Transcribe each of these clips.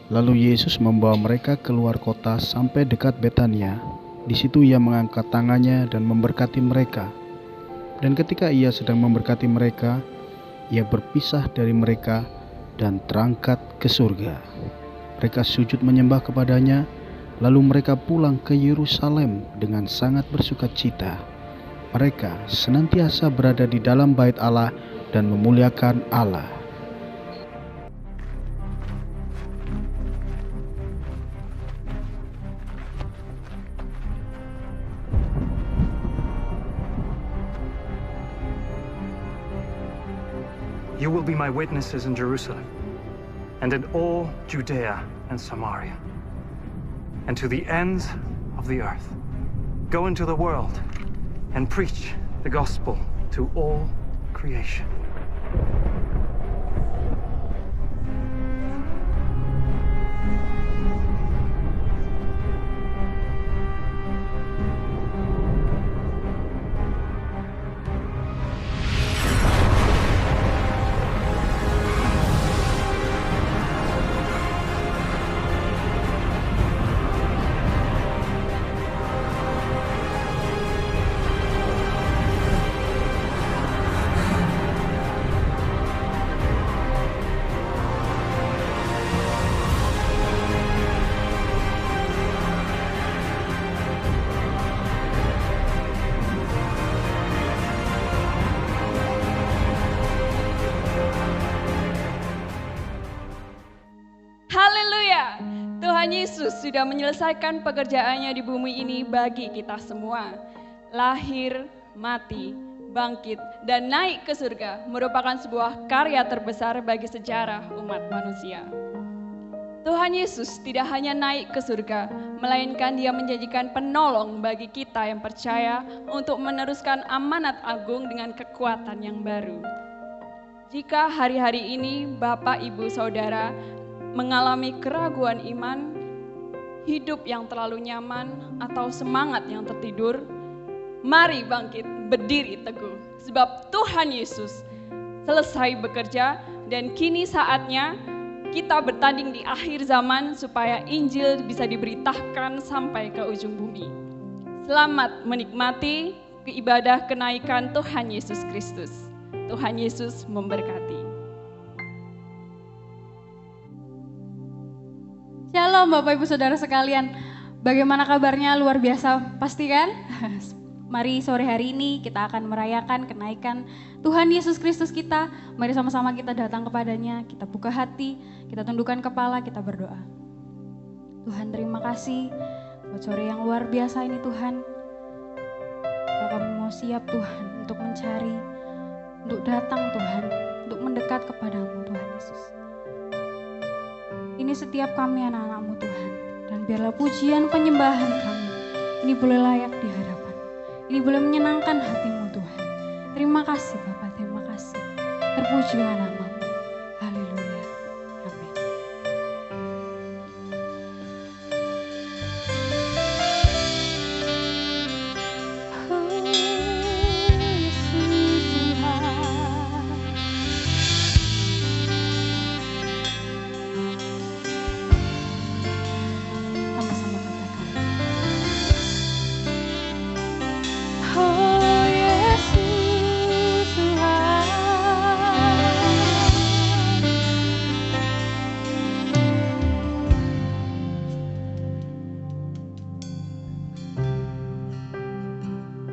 Lalu Yesus membawa mereka keluar kota sampai dekat Betania. Di situ ia mengangkat tangannya dan memberkati mereka. Dan ketika ia sedang memberkati mereka, ia berpisah dari mereka dan terangkat ke surga. Mereka sujud menyembah kepadanya, lalu mereka pulang ke Yerusalem dengan sangat bersukacita. Mereka senantiasa berada di dalam bait Allah dan memuliakan Allah. You will be my witnesses in Jerusalem, and in all Judea and Samaria, and to the ends of the earth. Go into the world and preach the gospel to all creation. Haleluya! Tuhan Yesus sudah menyelesaikan pekerjaannya di bumi ini bagi kita semua. Lahir, mati, bangkit, dan naik ke surga merupakan sebuah karya terbesar bagi sejarah umat manusia. Tuhan Yesus tidak hanya naik ke surga, melainkan Dia menjanjikan penolong bagi kita yang percaya untuk meneruskan amanat agung dengan kekuatan yang baru. Jika hari-hari ini Bapak, Ibu, Saudara mengalami keraguan iman, hidup yang terlalu nyaman, atau semangat yang tertidur, mari bangkit, berdiri teguh. Sebab Tuhan Yesus selesai bekerja dan kini saatnya kita bertanding di akhir zaman supaya Injil bisa diberitakan sampai ke ujung bumi. Selamat menikmati ibadah kenaikan Tuhan Yesus Kristus. Tuhan Yesus memberkati. Shalom Bapak Ibu Saudara sekalian, bagaimana kabarnya? Luar biasa pasti kan? Mari sore hari ini kita akan merayakan kenaikan Tuhan Yesus Kristus kita. Mari sama-sama kita datang kepadanya, kita buka hati, kita tundukkan kepala, kita berdoa. Tuhan terima kasih buat sore yang luar biasa ini Tuhan. Kami mau siap Tuhan untuk mencari, untuk datang Tuhan, untuk mendekat kepadamu Tuhan Yesus. Ini setiap kami anak-anak-Mu Tuhan, dan biarlah pujian penyembahan kami ini boleh layak di hadapan, ini boleh menyenangkan hati-Mu Tuhan. Terima kasih Bapa, terima kasih. Terpujilah nama-Mu. Haleluya. Amin.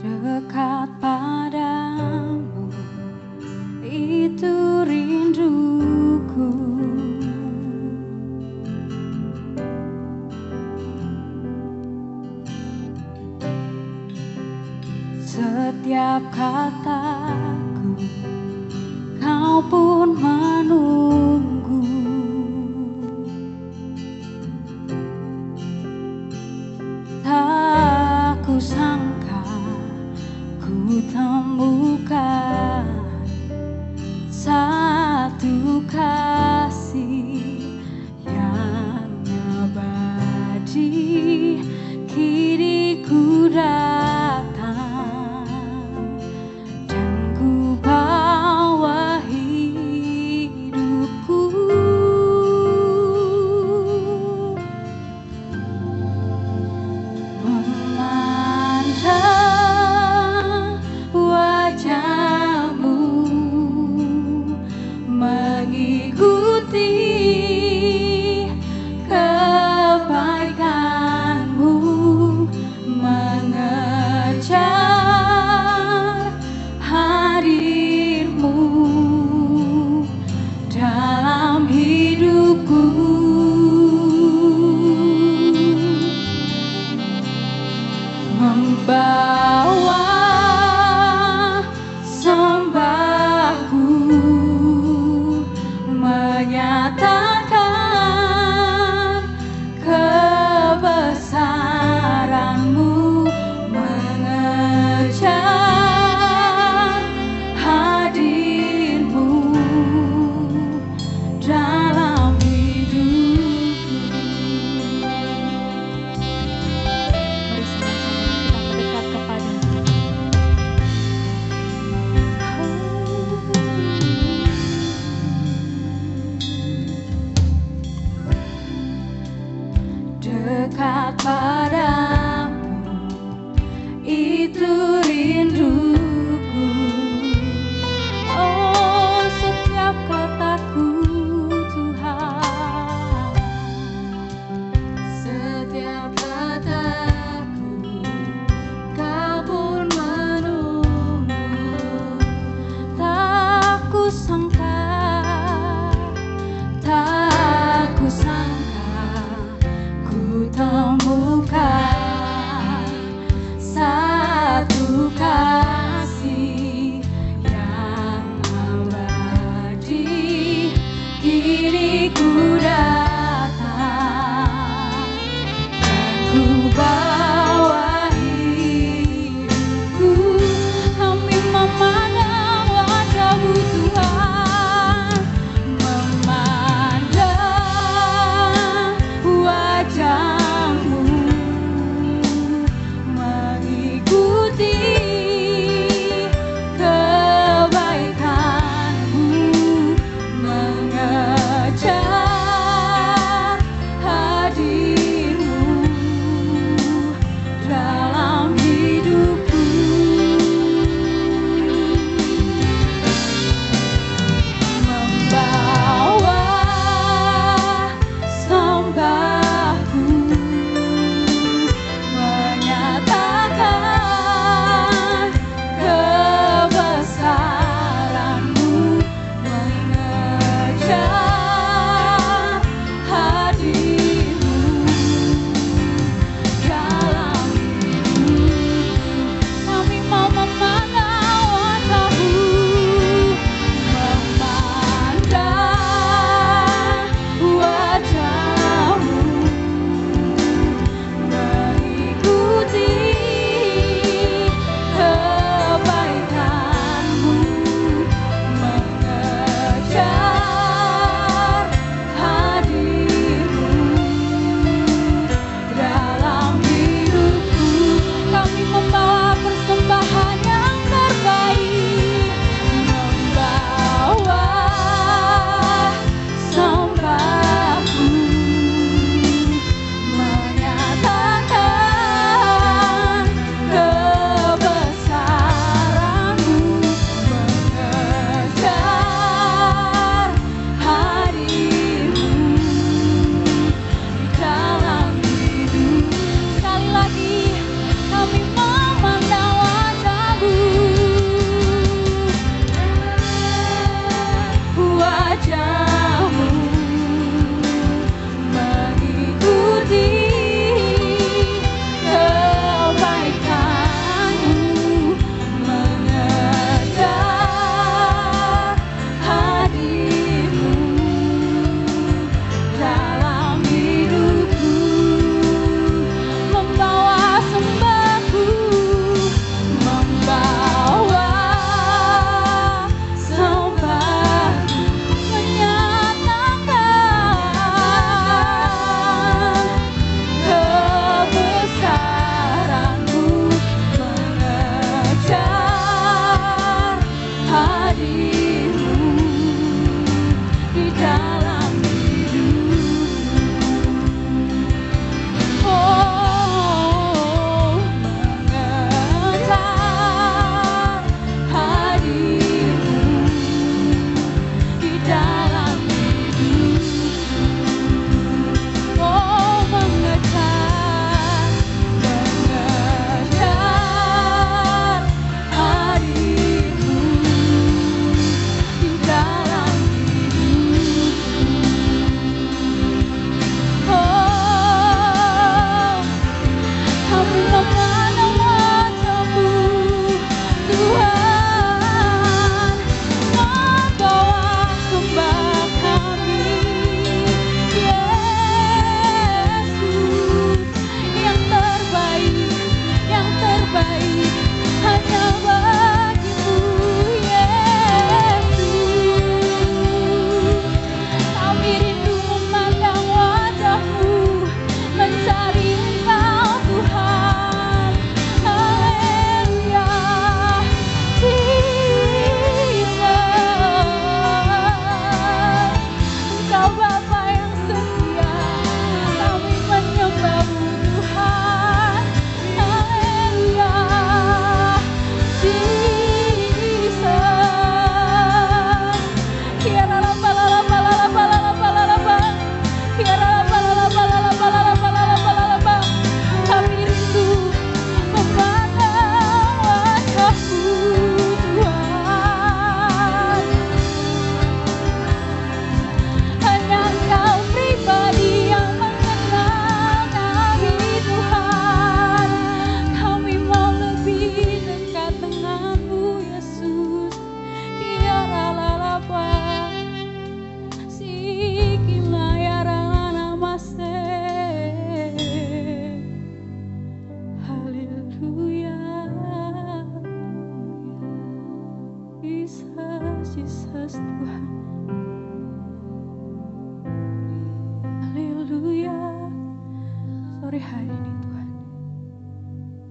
Dekat padamu itu rinduku, setiap kataku kau pun menunggu. Tak kusangka ku temukan satu kasih yang abadi. Kini ku datang dan ku bawa hidup membawa sembahku, menyatakan kebesaran-Mu, mengejar hadir-Mu dalam hidupku. Mari sama-sama kita mendekat kepada-Mu.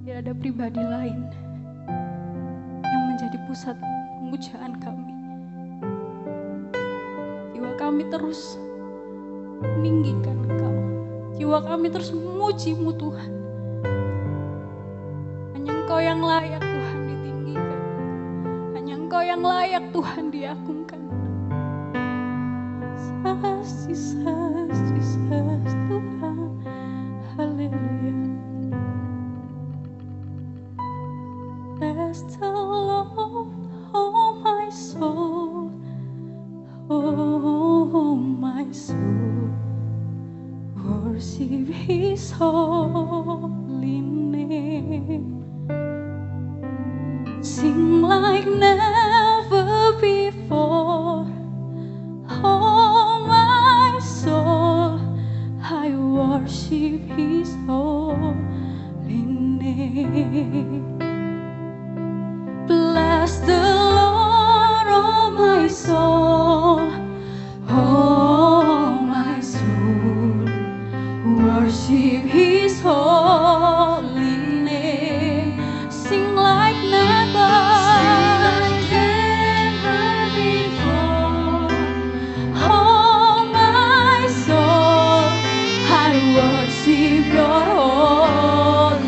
Tidak ada pribadi lain yang menjadi pusat pemujaan kami. Jiwa kami terus meninggikan Engkau. Jiwa kami terus memuji-Mu Tuhan. Hanya Engkau yang layak Tuhan ditinggikan. Hanya Engkau yang layak Tuhan diagungkan. Jesus Tuhan. Haleluya. Bless the Lord, oh my soul. Oh my soul. Worship His holy name. Sing like never before. Oh my soul, I worship His holy name. Bless the Lord, oh my soul. Oh my soul, worship His holy name. Sing like never before. Oh my soul, I worship Your holy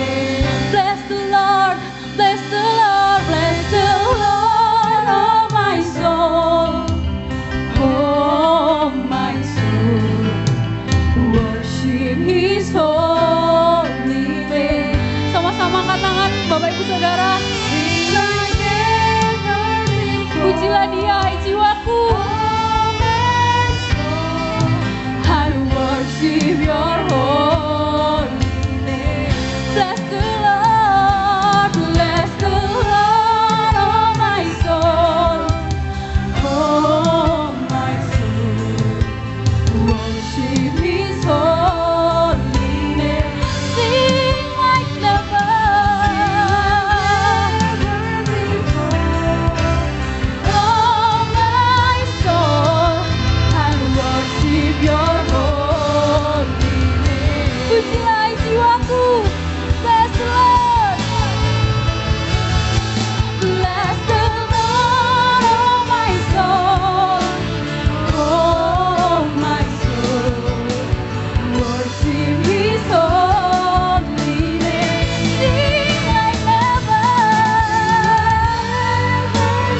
name. Bless the Lord, bless the Lord, bless the Lord, oh my soul. Oh my soul, worship His holy name. Sama-sama angkat tangan Bapak Ibu Saudara. Pujilah Dia, hai jiwaku. I worship Your holy name. Bless the Lord, oh my soul. Oh my soul, worship His holy name. Sing like never before. Oh my soul, I worship Your holy name. Pujilah jiwaku, bless the Lord. Bless the Lord, oh my soul. Oh my soul, worship His holy name. Sing like never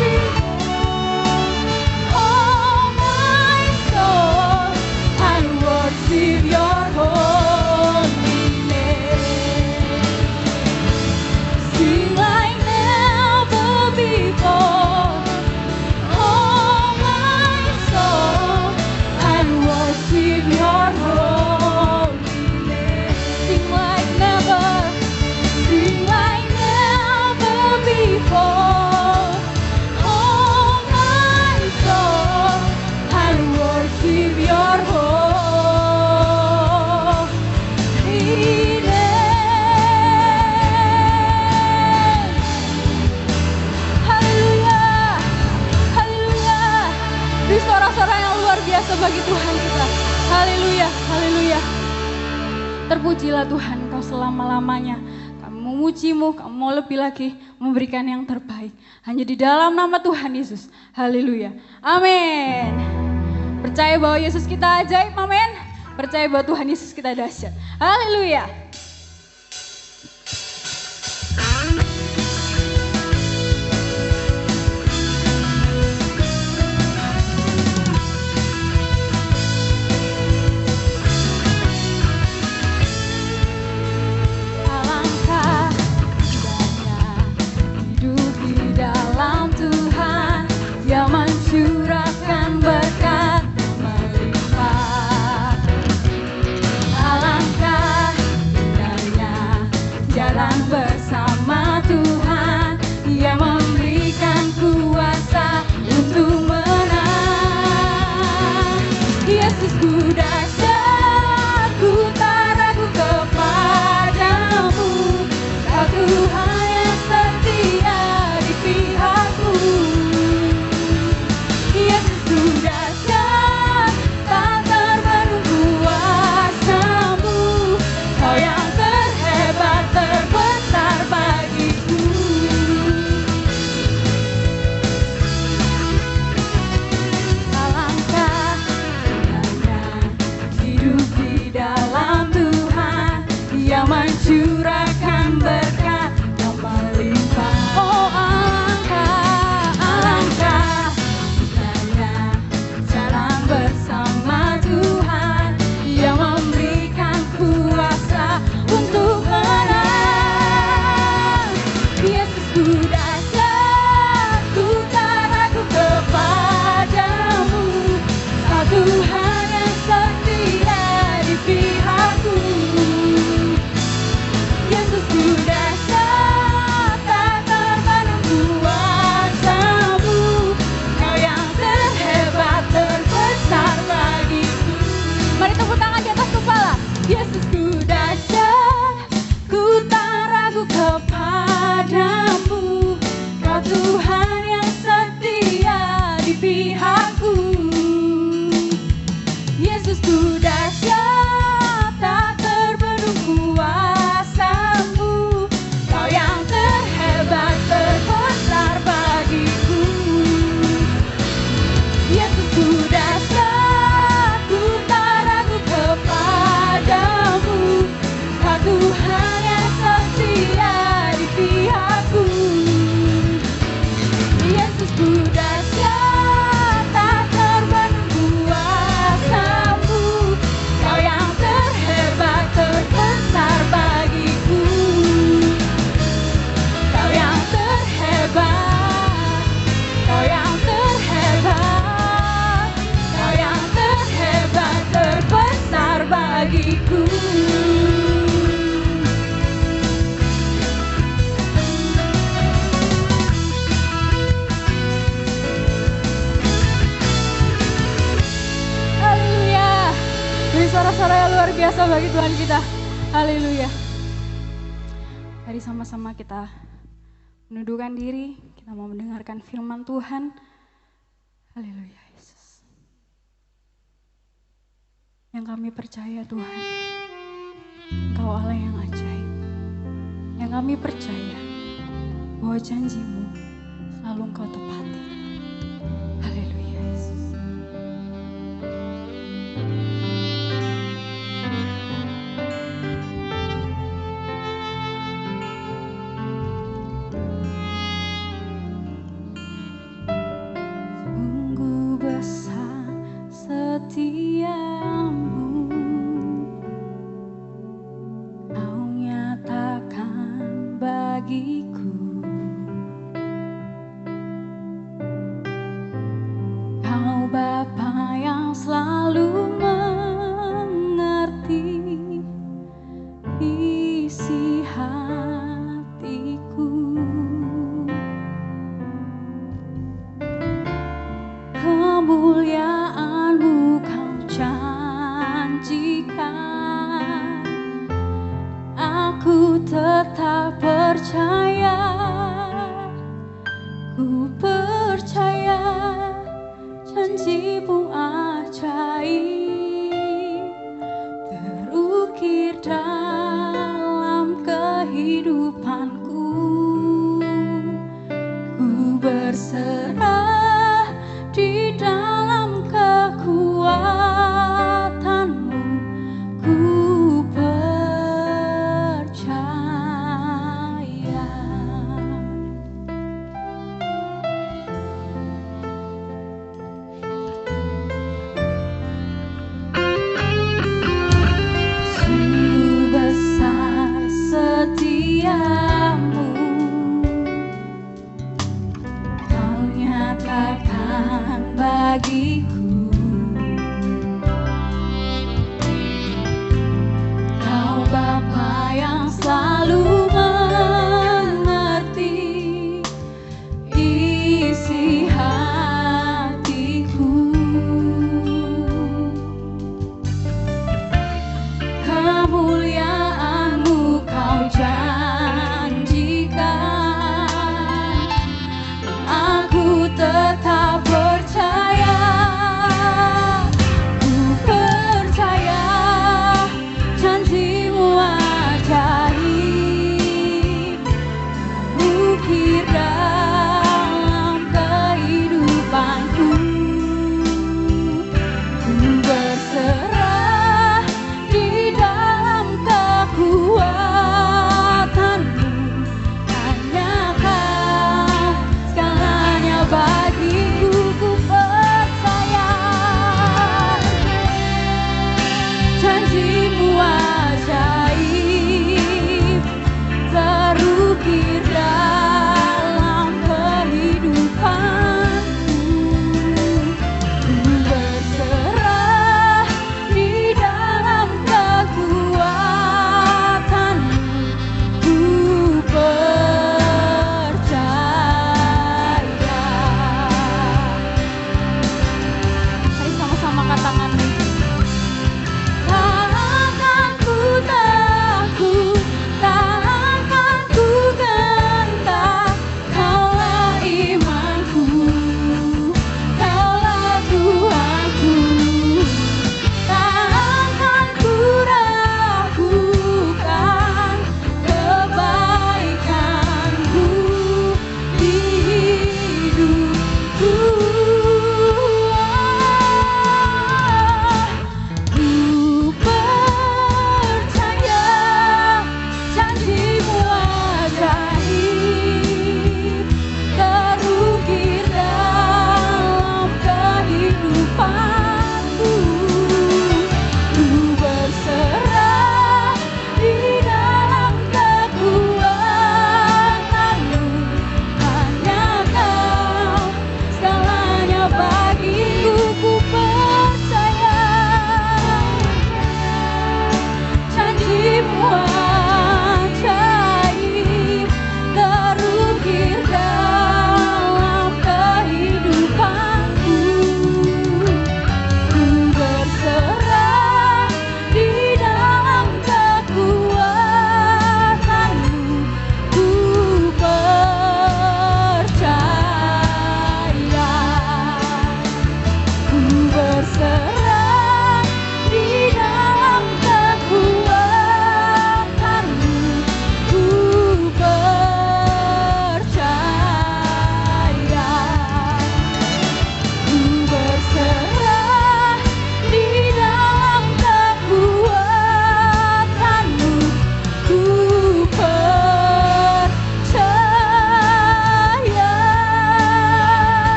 before. Oh my soul, I worship Your holy name. Sing like never before. Oh my soul, I worship Your holy name. Sing like never before. Oh my soul, I worship Your holy name. Haleluya, haleluya. Beri sorak-sorak yang luar biasa bagi Tuhan kita. Haleluya, haleluya. Terpujilah Tuhan, Kau selama-lamanya. Kami memuji-Mu, Kau mau lebih lagi memberikan yang terbaik. Hanya di dalam nama Tuhan Yesus. Haleluya, amin. Percaya bahwa Yesus kita ajaib, amin. Percaya bahwa Tuhan Yesus kita dahsyat. Haleluya. Alangkah indahnya hidup di dalam Tuhan, Dia mencurahkan berkat melimpah. Alangkah biasa bagi Tuhan kita. Haleluya. Mari sama-sama kita menundukkan diri, kita mau mendengarkan firman Tuhan. Haleluya Yesus. Yang kami percaya Tuhan, Engkau Allah yang ajaib. Yang kami percaya bahwa janji-Mu selalu Engkau tepati. Haleluya Yesus. Sungguh besar setiamu, Kau nyatakan bagiku. Kau Bapa yang selalu mengerti isi hatiku. Kemuliaan-Mu Kau janjikan, aku tetap percaya, ku percaya janji-Mu ajaib, terukir dalam kehidupanku. Ku berserah di dalam kekuatan-Mu, ku percaya. Sungguh besar setiamu,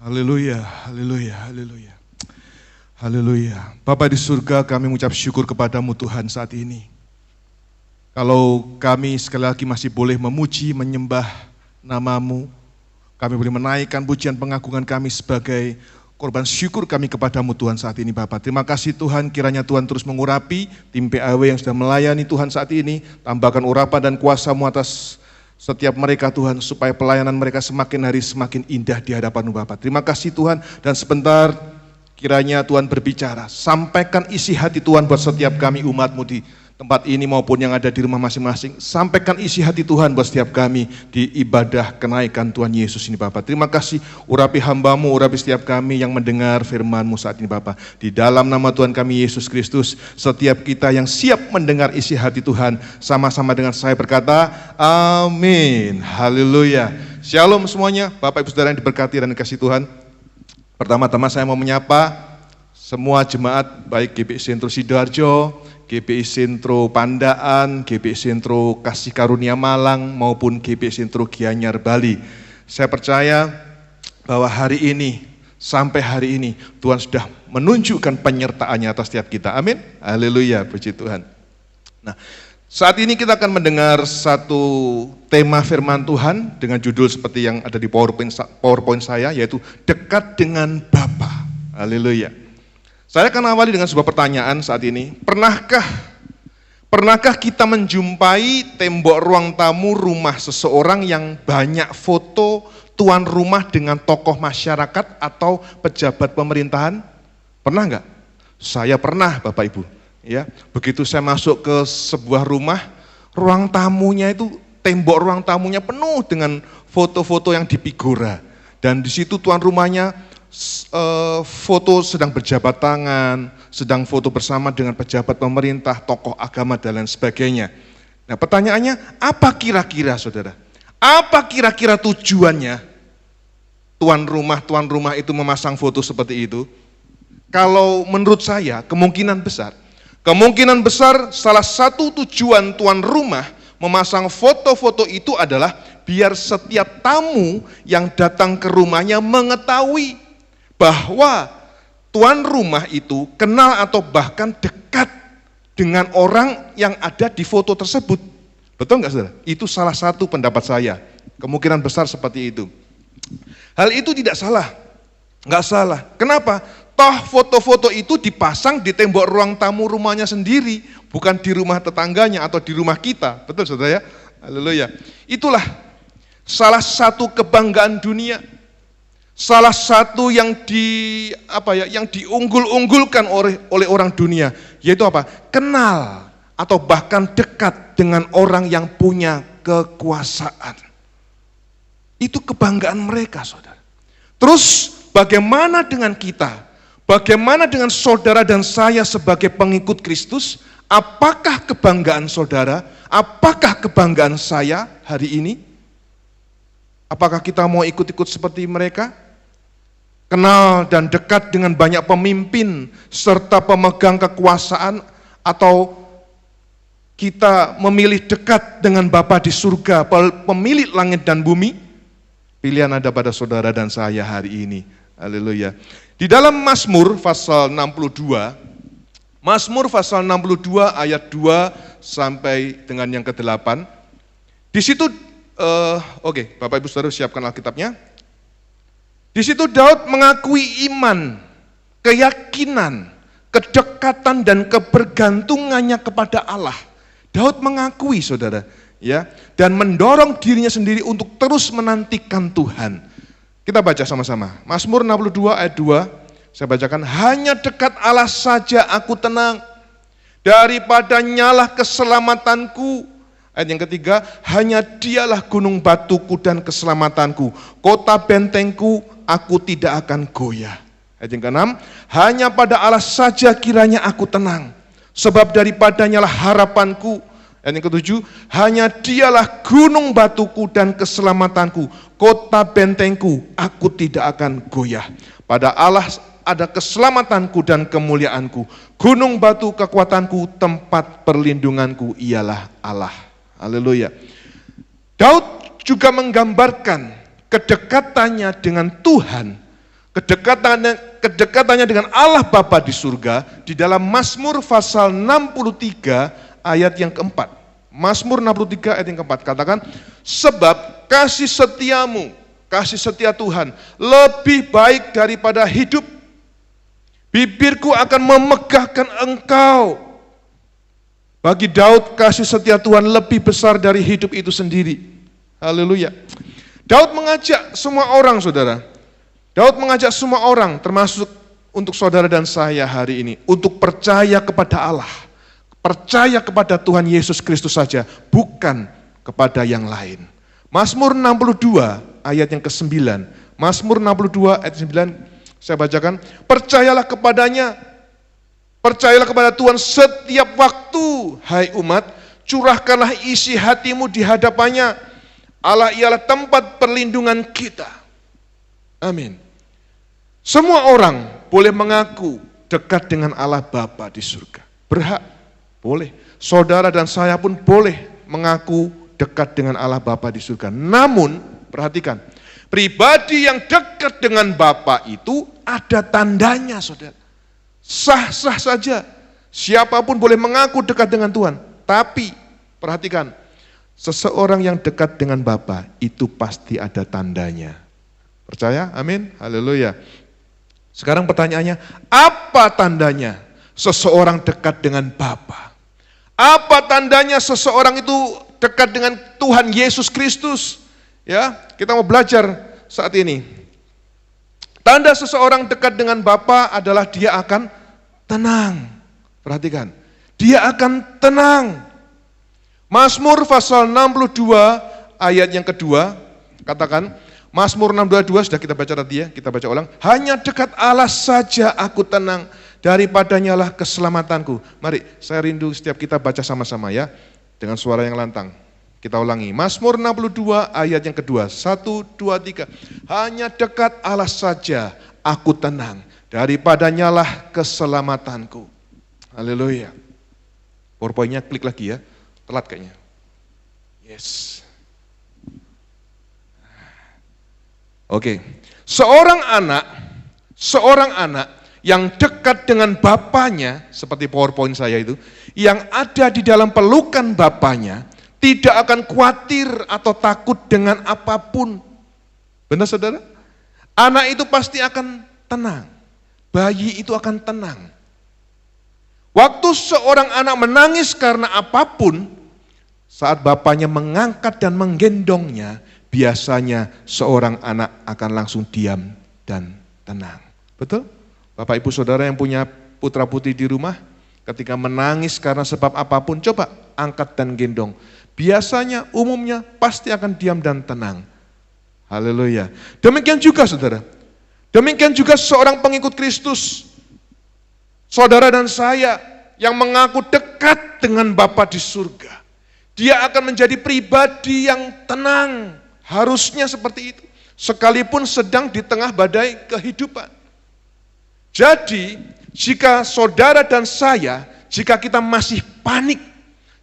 Haleluya, haleluya, haleluya. Haleluya. Bapa di surga, kami mengucap syukur kepadamu Tuhan saat ini. Kalau kami sekali lagi masih boleh memuji, menyembah namamu, kami boleh menaikkan pujian pengagungan kami sebagai korban syukur kami kepadamu Tuhan saat ini Bapa. Terima kasih Tuhan, kiranya Tuhan terus mengurapi tim PAW yang sudah melayani Tuhan saat ini. Tambahkan urapan dan kuasa-Mu atas setiap mereka Tuhan, supaya pelayanan mereka semakin hari semakin indah di hadapan-Mu Bapa. Terima kasih Tuhan, dan sebentar kiranya Tuhan berbicara. Sampaikan isi hati Tuhan buat setiap kami umat-Mu di tempat ini maupun yang ada di rumah masing-masing. Sampaikan isi hati Tuhan buat setiap kami di ibadah kenaikan Tuhan Yesus ini Bapa. Terima kasih, urapi hamba-Mu, urapi setiap kami yang mendengar firman-Mu saat ini Bapa. Di dalam nama Tuhan kami Yesus Kristus, setiap kita yang siap mendengar isi hati Tuhan, sama-sama dengan saya berkata, amin. Haleluya. Shalom semuanya, Bapak Ibu Saudara yang diberkati dan dikasihi Tuhan. Pertama-tama saya mau menyapa semua jemaat, baik GBI Sentro Sidoarjo, GBI Sentro Pandaan, GBI Sentro Kasih Karunia Malang, maupun GBI Sentro Gianyar Bali. Saya percaya bahwa hari ini, sampai hari ini, Tuhan sudah menunjukkan penyertaan-Nya atas setiap kita. Amin. Haleluya, puji Tuhan. Nah, saat ini kita akan mendengar satu tema firman Tuhan dengan judul seperti yang ada di PowerPoint saya, yaitu dekat dengan Bapa. Haleluya. Saya akan awali dengan sebuah pertanyaan saat ini. Pernahkah kita menjumpai tembok ruang tamu rumah seseorang yang banyak foto tuan rumah dengan tokoh masyarakat atau pejabat pemerintahan? Pernah enggak? Saya pernah, Bapak Ibu. Ya, begitu saya masuk ke sebuah rumah, ruang tamunya itu, tembok ruang tamunya penuh dengan foto-foto yang dipigura. Dan di situ tuan rumahnya foto sedang berjabat tangan, sedang foto bersama dengan pejabat pemerintah, tokoh agama dan lain sebagainya. Nah, pertanyaannya, apa kira-kira saudara? Apa kira-kira tujuannya tuan rumah itu memasang foto seperti itu? Kalau menurut saya, kemungkinan besar salah satu tujuan tuan rumah memasang foto-foto itu adalah biar setiap tamu yang datang ke rumahnya mengetahui bahwa tuan rumah itu kenal atau bahkan dekat dengan orang yang ada di foto tersebut. Betul nggak saudara? Itu salah satu pendapat saya. Kemungkinan besar seperti itu. Hal itu tidak salah, nggak salah. Kenapa? Toh foto-foto itu dipasang di tembok ruang tamu rumahnya sendiri, bukan di rumah tetangganya atau di rumah kita. Betul saudara ya? Haleluya. Itulah salah satu kebanggaan dunia. Salah satu yang diunggul-unggulkan oleh orang dunia, yaitu apa? Kenal atau bahkan dekat dengan orang yang punya kekuasaan. Itu kebanggaan mereka, saudara. Terus bagaimana dengan kita? Bagaimana dengan saudara dan saya sebagai pengikut Kristus? Apakah kebanggaan saudara? Apakah kebanggaan saya hari ini? Apakah kita mau ikut-ikut seperti mereka? Kenal dan dekat dengan banyak pemimpin serta pemegang kekuasaan, atau kita memilih dekat dengan Bapa di surga, pemilik langit dan bumi? Pilihan ada pada saudara dan saya hari ini. Haleluya. Di dalam Mazmur pasal 62, Mazmur pasal 62 ayat 2 sampai dengan yang ke-8. Di situ Bapak Ibu Saudara siapkan Alkitabnya. Di situ Daud mengakui iman, keyakinan, kedekatan dan kebergantungannya kepada Allah. Daud mengakui saudara, ya, dan mendorong dirinya sendiri untuk terus menantikan Tuhan. Kita baca sama-sama. Mazmur 62 ayat 2, saya bacakan. Hanya dekat Allah saja aku tenang, daripada nyalah keselamatanku. Ayat yang ketiga, hanya Dialah gunung batuku dan keselamatanku, kota bentengku, aku tidak akan goyah. Ayat yang keenam, hanya pada Allah saja kiranya aku tenang, sebab daripadanya lah harapanku. Ayat yang ketujuh, hanya Dialah gunung batuku dan keselamatanku, kota bentengku, aku tidak akan goyah. Pada Allah ada keselamatanku dan kemuliaanku, gunung batu kekuatanku, tempat perlindunganku ialah Allah. Haleluya. Daud juga menggambarkan kedekatannya dengan Tuhan kedekatannya dengan Allah Bapa di surga di dalam Mazmur pasal 63 ayat yang keempat. Mazmur 63 ayat yang keempat katakan, sebab kasih setiamu, kasih setia Tuhan lebih baik daripada hidup. Bibirku akan memegahkan engkau. Bagi Daud kasih setia Tuhan lebih besar dari hidup itu sendiri. Haleluya. Daud mengajak semua orang, saudara. Daud mengajak semua orang, termasuk untuk saudara dan saya hari ini, untuk percaya kepada Allah. Percaya kepada Tuhan Yesus Kristus saja, bukan kepada yang lain. Mazmur 62 ayat yang ke-9. Mazmur 62 ayat 9, saya bacakan. Percayalah kepadanya, percayalah kepada Tuhan setiap waktu, hai umat, curahkanlah isi hatimu di hadapannya. Allah ialah tempat perlindungan kita. Amin. Semua orang boleh mengaku dekat dengan Allah Bapa di surga. Berhak, boleh. Saudara dan saya pun boleh mengaku dekat dengan Allah Bapa di surga. Namun, perhatikan, pribadi yang dekat dengan Bapa itu ada tandanya, saudara. Sah-sah saja. Siapapun boleh mengaku dekat dengan Tuhan. Tapi, perhatikan, seseorang yang dekat dengan Bapa itu pasti ada tandanya. Percaya? Amin. Haleluya. Sekarang pertanyaannya, apa tandanya seseorang dekat dengan Bapa? Apa tandanya seseorang itu dekat dengan Tuhan Yesus Kristus? Ya, kita mau belajar saat ini. Tanda seseorang dekat dengan Bapa adalah dia akan tenang. Perhatikan, dia akan tenang. Mazmur pasal 62 ayat yang kedua, katakan, Mazmur 62 sudah kita baca tadi ya, kita baca ulang. Hanya dekat Allah saja aku tenang, daripadanya lah keselamatanku. Mari, saya rindu setiap kita baca sama-sama ya, dengan suara yang lantang. Kita ulangi, Mazmur 62 ayat yang kedua, 1, 2, 3. Hanya dekat Allah saja aku tenang, daripadanya lah keselamatanku. Haleluya. PowerPoint-nya klik lagi ya, telat kayaknya. Yes. Oke, seorang anak yang dekat dengan bapaknya, seperti PowerPoint saya itu, yang ada di dalam pelukan bapaknya, tidak akan khawatir atau takut dengan apapun. Benar saudara? Anak itu pasti akan tenang, bayi itu akan tenang. Waktu seorang anak menangis karena apapun, saat bapaknya mengangkat dan menggendongnya, biasanya seorang anak akan langsung diam dan tenang. Betul? Bapak ibu saudara yang punya putra putri di rumah, ketika menangis karena sebab apapun, coba angkat dan gendong. Biasanya, umumnya pasti akan diam dan tenang. Haleluya. Demikian juga saudara. Demikian juga seorang pengikut Kristus. Saudara dan saya yang mengaku dekat dengan Bapa di surga. Dia akan menjadi pribadi yang tenang. Harusnya seperti itu. Sekalipun sedang di tengah badai kehidupan. Jadi, jika saudara dan saya, jika kita masih panik,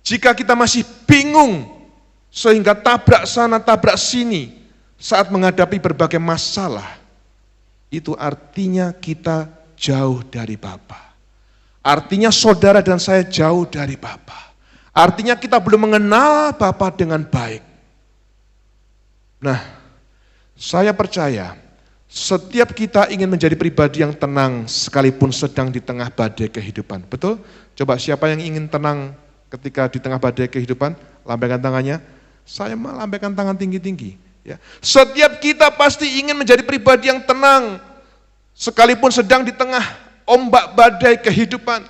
jika kita masih bingung, sehingga tabrak sana, tabrak sini, saat menghadapi berbagai masalah, itu artinya kita jauh dari Bapa. Artinya saudara dan saya jauh dari Bapa. Artinya kita belum mengenal Bapa dengan baik. Nah, saya percaya setiap kita ingin menjadi pribadi yang tenang sekalipun sedang di tengah badai kehidupan. Betul? Coba siapa yang ingin tenang ketika di tengah badai kehidupan? Lambaikan tangannya. Saya mau lambaikan tangan tinggi-tinggi. Ya. Setiap kita pasti ingin menjadi pribadi yang tenang sekalipun sedang di tengah ombak badai kehidupan.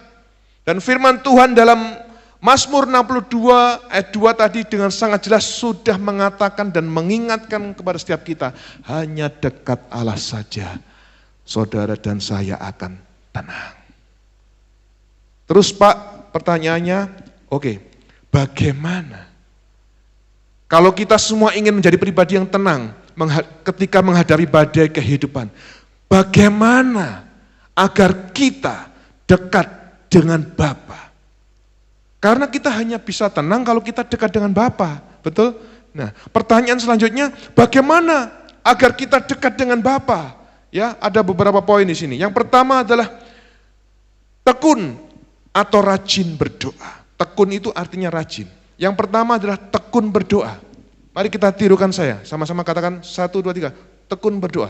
Dan firman Tuhan dalam Mazmur 62 ayat 2 tadi dengan sangat jelas sudah mengatakan dan mengingatkan kepada setiap kita, hanya dekat Allah saja saudara dan saya akan tenang. Terus Pak, pertanyaannya, oke, bagaimana kalau kita semua ingin menjadi pribadi yang tenang ketika menghadapi badai kehidupan? Bagaimana agar kita dekat dengan Bapa? Karena kita hanya bisa tenang kalau kita dekat dengan Bapa, betul? Nah, pertanyaan selanjutnya, bagaimana agar kita dekat dengan Bapa? Ya, ada beberapa poin di sini. Yang pertama adalah tekun atau rajin berdoa. Tekun itu artinya rajin. Yang pertama adalah tekun berdoa. Mari kita tirukan saya, sama-sama katakan 1, 2, 3, tekun berdoa.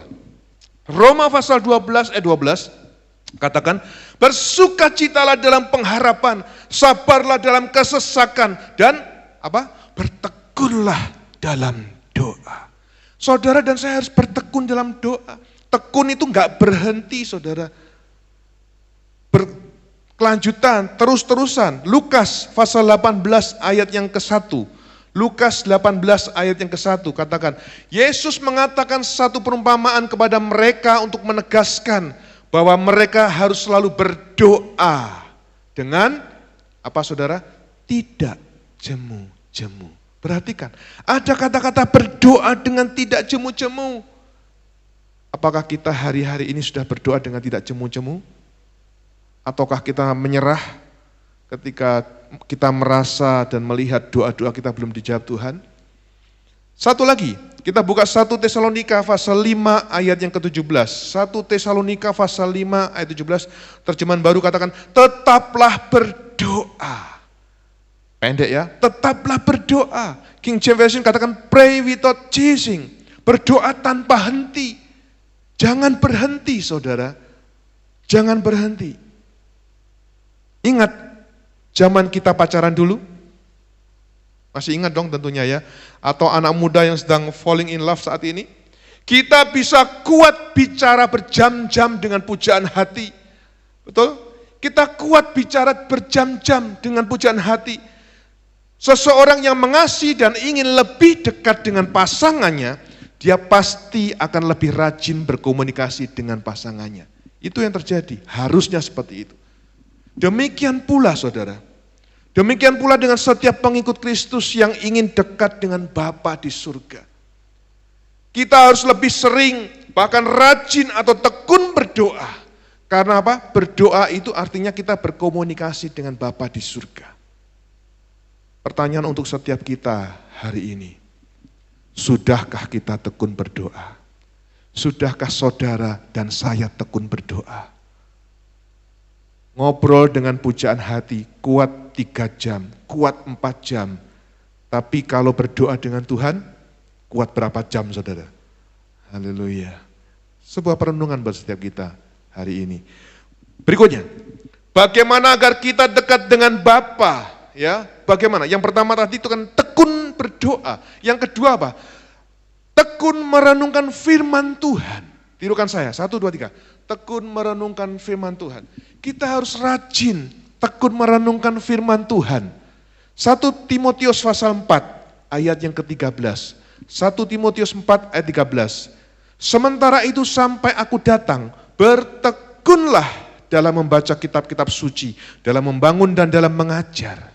Roma pasal 12 ayat 12, katakan, bersukacitalah dalam pengharapan, sabarlah dalam kesesakan, dan apa? Bertekunlah dalam doa. Saudara dan saya harus bertekun dalam doa. Tekun itu enggak berhenti, saudara. Berkelanjutan, terus-terusan. Lukas pasal 18 ayat yang ke-1. Lukas 18 ayat yang ke-1 katakan, Yesus mengatakan satu perumpamaan kepada mereka untuk menegaskan bahwa mereka harus selalu berdoa dengan apa saudara? Tidak jemu-jemu. Perhatikan, ada kata-kata berdoa dengan tidak jemu-jemu. Apakah kita hari-hari ini sudah berdoa dengan tidak jemu-jemu? Ataukah kita menyerah ketika kita merasa dan melihat doa-doa kita belum dijawab Tuhan? Satu lagi, kita buka 1 Tesalonika pasal 5 ayat yang ke-17. 1 Tesalonika pasal 5 ayat 17, terjemahan baru katakan, tetaplah berdoa. Pendek ya, tetaplah berdoa. King James Version katakan, pray without ceasing. Berdoa tanpa henti. Jangan berhenti saudara, jangan berhenti. Ingat, zaman kita pacaran dulu, masih ingat dong tentunya ya, atau anak muda yang sedang falling in love saat ini, kita bisa kuat bicara berjam-jam dengan pujaan hati, betul? Kita kuat bicara berjam-jam dengan pujaan hati. Seseorang yang mengasihi dan ingin lebih dekat dengan pasangannya, dia pasti akan lebih rajin berkomunikasi dengan pasangannya. Itu yang terjadi, harusnya seperti itu. Demikian pula saudara, demikian pula dengan setiap pengikut Kristus yang ingin dekat dengan Bapa di surga. Kita harus lebih sering, bahkan rajin atau tekun berdoa. Karena apa? Berdoa itu artinya kita berkomunikasi dengan Bapa di surga. Pertanyaan untuk setiap kita hari ini, sudahkah kita tekun berdoa? Sudahkah saudara dan saya tekun berdoa? Ngobrol dengan pujaan hati, kuat 3 jam, kuat 4 jam. Tapi kalau berdoa dengan Tuhan, kuat berapa jam saudara? Haleluya. Sebuah perenungan buat setiap kita hari ini. Berikutnya, bagaimana agar kita dekat dengan Bapa? Ya, bagaimana? Yang pertama tadi itu kan tekun berdoa. Yang kedua apa? Tekun merenungkan firman Tuhan. Tirukan saya, 1, 2, 3. Tekun merenungkan firman Tuhan. Kita harus rajin, tekun merenungkan firman Tuhan. 1 Timotius pasal 4 ayat yang ke-13. 1 Timotius 4 ayat 13. Sementara itu sampai aku datang, bertekunlah dalam membaca kitab-kitab suci, dalam membangun dan dalam mengajar.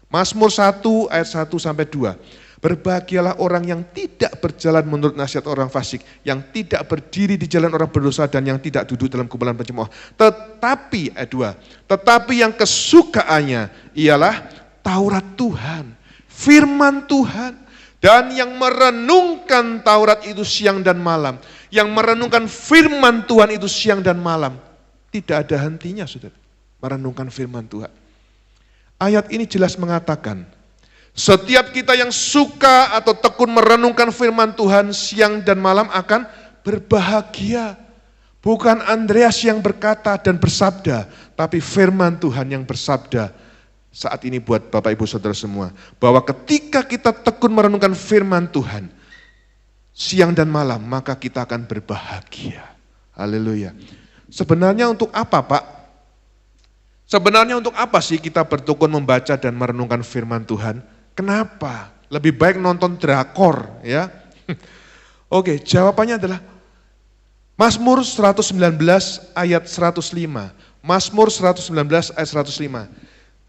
Mazmur 1 ayat 1 sampai 2. Berbahagialah orang yang tidak berjalan menurut nasihat orang fasik, yang tidak berdiri di jalan orang berdosa, dan yang tidak duduk dalam kumpulan pencemooh. Tetapi, ayat 2, tetapi yang kesukaannya ialah Taurat Tuhan, firman Tuhan, dan yang merenungkan Taurat itu siang dan malam, yang merenungkan firman Tuhan itu siang dan malam. Tidak ada hentinya, saudara, merenungkan firman Tuhan. Ayat ini jelas mengatakan, setiap kita yang suka atau tekun merenungkan firman Tuhan siang dan malam akan berbahagia. Bukan Andreas yang berkata dan bersabda, tapi firman Tuhan yang bersabda saat ini buat Bapak Ibu Saudara semua. Bahwa ketika kita tekun merenungkan firman Tuhan siang dan malam, maka kita akan berbahagia. Haleluya. Sebenarnya untuk apa Pak? Sebenarnya untuk apa sih kita bertekun membaca dan merenungkan firman Tuhan? Kenapa? Lebih baik nonton drakor ya. Oke, jawabannya adalah Mazmur 119 ayat 105. Mazmur 119 ayat 105.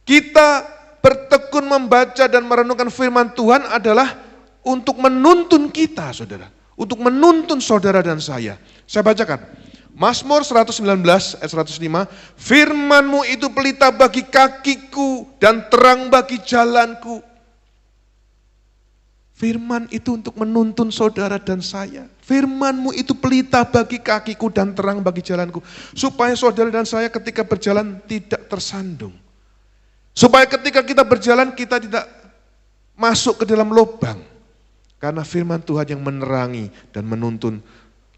Kita bertekun membaca dan merenungkan firman Tuhan adalah untuk menuntun kita, saudara. Untuk menuntun saudara dan saya. Saya bacakan. Mazmur 119 ayat 105, firman-Mu itu pelita bagi kakiku dan terang bagi jalanku. Firman itu untuk menuntun saudara dan saya. Firman-Mu itu pelita bagi kakiku dan terang bagi jalanku. Supaya saudara dan saya ketika berjalan tidak tersandung. Supaya ketika kita berjalan kita tidak masuk ke dalam lubang. Karena firman Tuhan yang menerangi dan menuntun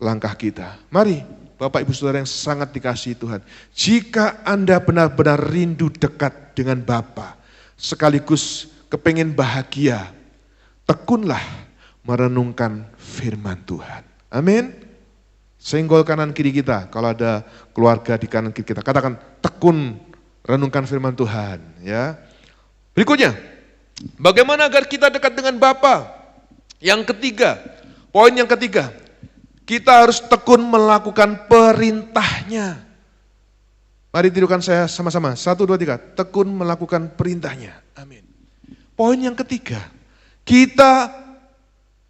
langkah kita. Mari Bapak Ibu Saudara yang sangat dikasihi Tuhan. Jika Anda benar-benar rindu dekat dengan Bapa, sekaligus kepingin bahagia, tekunlah merenungkan firman Tuhan. Amin. Senggol kanan kiri kita, kalau ada keluarga di kanan kiri kita, katakan tekun renungkan firman Tuhan. Ya. Berikutnya, bagaimana agar kita dekat dengan Bapa? Yang ketiga, poin yang ketiga, kita harus tekun melakukan perintahnya. Mari tidukan saya sama-sama. 1, 2, 3. Tekun melakukan perintahnya. Amin. Poin yang ketiga. Kita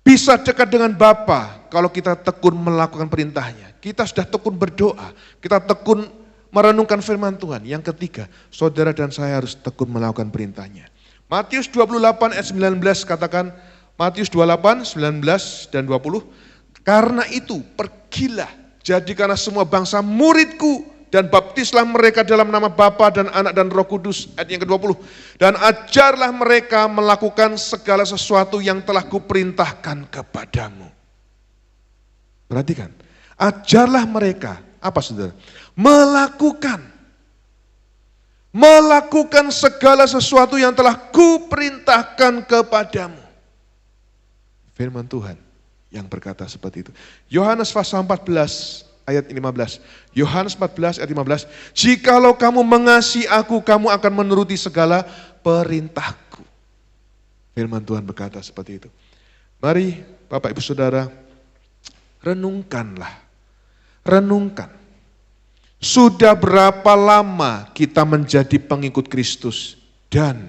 bisa dekat dengan Bapa kalau kita tekun melakukan perintahnya. Kita sudah tekun berdoa. Kita tekun merenungkan firman Tuhan. Yang ketiga, saudara dan saya harus tekun melakukan perintahnya. Matius 28 ayat 19 katakan, Matius 28, 19 dan 20. Karena itu pergilah, jadikanlah semua bangsa muridku dan baptislah mereka dalam nama Bapa dan Anak dan Roh Kudus. Ayat yang ke-20. Dan ajarlah mereka melakukan segala sesuatu yang telah kuperintahkan kepadamu. Perhatikan, ajarlah mereka, apa saudara? Melakukan segala sesuatu yang telah kuperintahkan kepadamu. Firman Tuhan yang berkata seperti itu. Yohanes pasal 14 ayat 15. Yohanes 14 ayat 15. Jikalau kamu mengasihi aku, kamu akan menuruti segala perintahku. Firman Tuhan berkata seperti itu. Mari Bapak Ibu Saudara, renungkanlah. Renungkan. Sudah berapa lama kita menjadi pengikut Kristus dan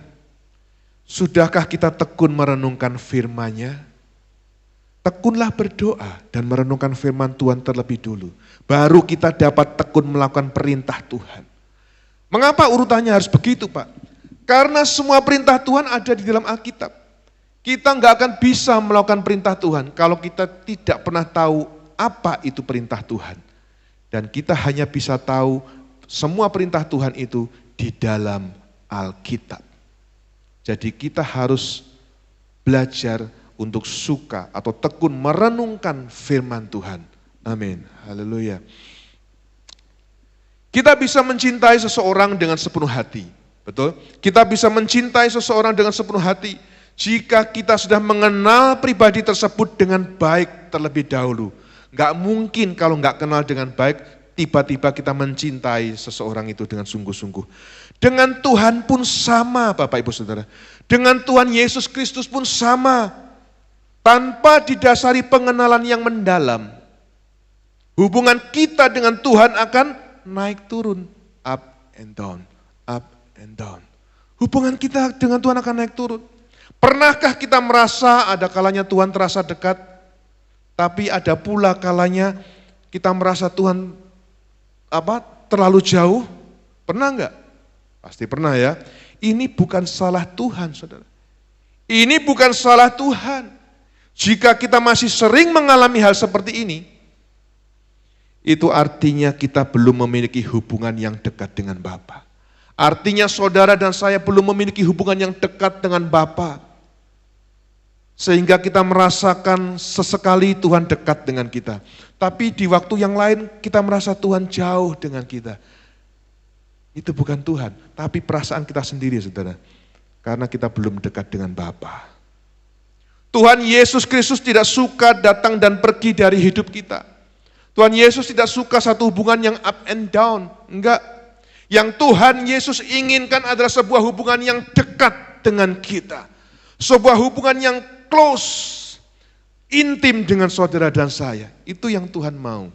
sudahkah kita tekun merenungkan firman-Nya? Tekunlah berdoa dan merenungkan firman Tuhan terlebih dulu. Baru kita dapat tekun melakukan perintah Tuhan. Mengapa urutannya harus begitu, Pak? Karena semua perintah Tuhan ada di dalam Alkitab. Kita nggak akan bisa melakukan perintah Tuhan kalau kita tidak pernah tahu apa itu perintah Tuhan. Dan kita hanya bisa tahu semua perintah Tuhan itu di dalam Alkitab. Jadi kita harus belajar untuk suka atau tekun merenungkan firman Tuhan. Amin. Haleluya. Kita bisa mencintai seseorang dengan sepenuh hati. Betul? Kita bisa mencintai seseorang dengan sepenuh hati jika kita sudah mengenal pribadi tersebut dengan baik terlebih dahulu. Gak mungkin kalau gak kenal dengan baik, tiba-tiba kita mencintai seseorang itu dengan sungguh-sungguh. Dengan Tuhan pun sama, Bapak Ibu Saudara. Dengan Tuhan Yesus Kristus pun sama. Tanpa didasari pengenalan yang mendalam, hubungan kita dengan Tuhan akan naik turun, up and down, up and down. Hubungan kita dengan Tuhan akan naik turun. Pernahkah kita merasa ada kalanya Tuhan terasa dekat, tapi ada pula kalanya kita merasa Tuhan terlalu jauh? Pernah enggak? Pasti pernah ya. Ini bukan salah Tuhan, saudara. Ini bukan salah Tuhan. Jika kita masih sering mengalami hal seperti ini, itu artinya kita belum memiliki hubungan yang dekat dengan Bapa. Artinya saudara dan saya belum memiliki hubungan yang dekat dengan Bapa. Sehingga kita merasakan sesekali Tuhan dekat dengan kita. Tapi di waktu yang lain kita merasa Tuhan jauh dengan kita. Itu bukan Tuhan, tapi perasaan kita sendiri, saudara. Karena kita belum dekat dengan Bapa. Tuhan Yesus Kristus tidak suka datang dan pergi dari hidup kita. Tuhan Yesus tidak suka satu hubungan yang up and down. Enggak. Yang Tuhan Yesus inginkan adalah sebuah hubungan yang dekat dengan kita. Sebuah hubungan yang close, intim dengan saudara dan saya. Itu yang Tuhan mau.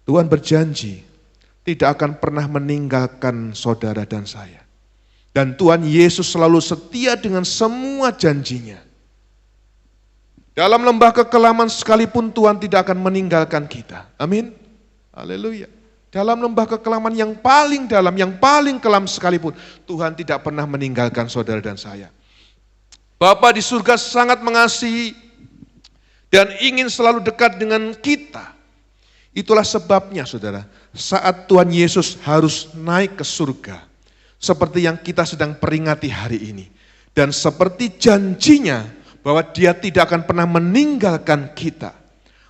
Tuhan berjanji tidak akan pernah meninggalkan saudara dan saya. Dan Tuhan Yesus selalu setia dengan semua janjinya. Dalam lembah kekelaman sekalipun Tuhan tidak akan meninggalkan kita. Amin. Haleluya. Dalam lembah kekelaman yang paling dalam, yang paling kelam sekalipun, Tuhan tidak pernah meninggalkan saudara dan saya. Bapa di surga sangat mengasihi dan ingin selalu dekat dengan kita. Itulah sebabnya saudara, saat Tuhan Yesus harus naik ke surga, seperti yang kita sedang peringati hari ini. Dan seperti janjinya bahwa dia tidak akan pernah meninggalkan kita,